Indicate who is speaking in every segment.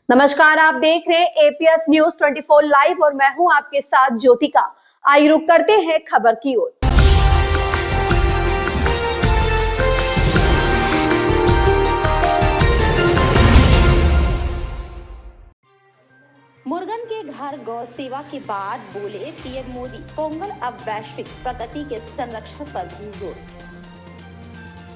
Speaker 1: नमस्कार, आप देख रहे हैं एपीएस न्यूज 24 लाइव और मैं हूं आपके साथ ज्योतिका। आइए रुक करते हैं खबर की ओर।
Speaker 2: मुर्गन के घर गौ सेवा के बाद बोले पीएम मोदी, पोंगल अब वैश्विक प्रकृति के संरक्षण पर भी जोर।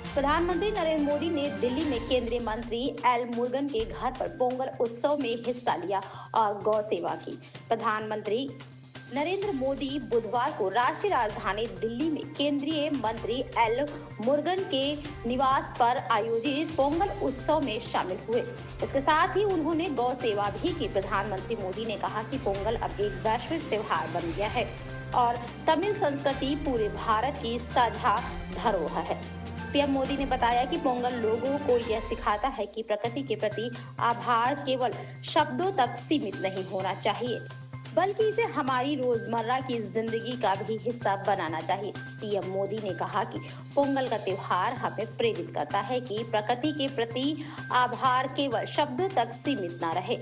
Speaker 2: प्रधानमंत्री नरेंद्र मोदी ने दिल्ली में केंद्रीय मंत्री एल मुर्गन के घर पर पोंगल उत्सव में हिस्सा लिया और गौ सेवा की। प्रधानमंत्री नरेंद्र मोदी बुधवार को राष्ट्रीय राजधानी दिल्ली में केंद्रीय मंत्री एल मुर्गन के निवास पर आयोजित पोंगल उत्सव में शामिल हुए। इसके साथ ही उन्होंने गौ सेवा भी की। प्रधानमंत्री मोदी ने कहा कि पोंगल अब एक वैश्विक त्योहार बन गया है और तमिल संस्कृति पूरे भारत की साझा धरोहर है। पीएम मोदी ने बताया कि पोंगल लोगों को यह सिखाता है कि प्रकृति के प्रति आभार केवल शब्दों तक सीमित नहीं होना चाहिए, बल्कि इसे हमारी रोजमर्रा की जिंदगी का भी हिस्सा बनाना चाहिए। पीएम मोदी ने कहा कि पोंगल का त्योहार हमें प्रेरित करता है कि प्रकृति के प्रति आभार केवल शब्दों तक सीमित न रहे,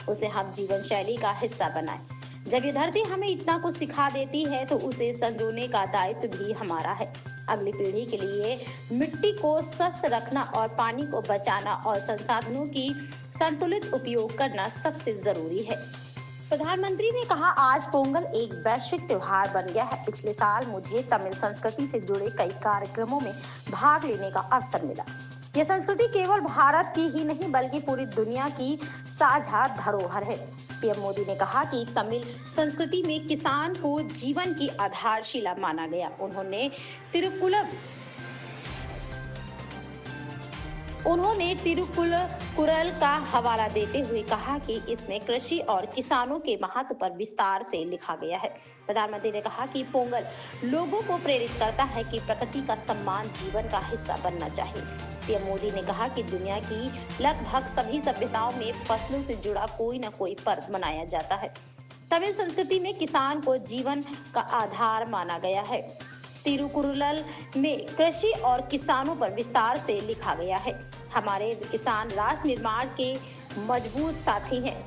Speaker 2: उसे हम जीवन शैली का हिस्सा बनाएं। जब ये धरती हमें इतना कुछ सिखा देती है तो उसे संजोने का दायित्व भी हमारा है। अगली पीढ़ी के लिए मिट्टी को स्वस्थ रखना और पानी को बचाना और संसाधनों की संतुलित उपयोग करना सबसे जरूरी है। प्रधानमंत्री ने कहा, आज पोंगल एक वैश्विक त्योहार बन गया है। पिछले साल मुझे तमिल संस्कृति से जुड़े कई कार्यक्रमों में भाग लेने का अवसर मिला। यह संस्कृति केवल भारत की ही नहीं बल्कि पूरी दुनिया की साझा धरोहर है। पीएम मोदी ने कहा कि तमिल संस्कृति में किसान को जीवन की आधारशिला माना गया। उन्होंने तिरुकुरल का हवाला देते हुए कहा कि इसमें कृषि और किसानों के महत्व पर विस्तार से लिखा गया है। प्रधानमंत्री ने कहा कि पोंगल लोगों को प्रेरित करता है कि प्रकृति का सम्मान जीवन का हिस्सा बनना चाहिए। पीएम मोदी ने कहा कि दुनिया की लगभग सभी सभ्यताओं में फसलों से जुड़ा कोई न कोई पर्व मनाया जाता है। तमिल संस्कृति में किसान को जीवन का आधार माना गया है। तिरुकुरल में कृषि और किसानों पर विस्तार से लिखा गया है। हमारे किसान राष्ट्र निर्माण के मजबूत साथी हैं।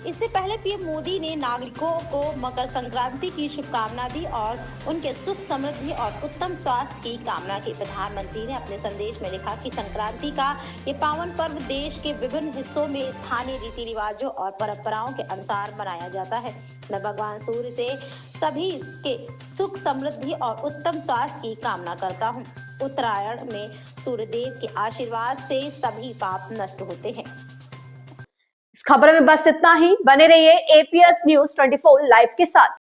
Speaker 2: इससे पहले पीएम मोदी ने नागरिकों को मकर संक्रांति की शुभकामना दी और उनके सुख समृद्धि और उत्तम स्वास्थ्य की कामना की। प्रधानमंत्री ने अपने संदेश में लिखा कि संक्रांति का ये पावन पर्व देश के विभिन्न हिस्सों में स्थानीय रीति रिवाजों और परंपराओं के अनुसार मनाया जाता है। मैं भगवान सूर्य से सभी के सुख समृद्धि और उत्तम स्वास्थ्य की कामना करता हूँ। उत्तरायण में सूर्यदेव के आशीर्वाद से सभी पाप नष्ट होते हैं।
Speaker 1: इस खबर में बस इतना ही। बने रहिए एपीएस न्यूज 24 लाइव के साथ।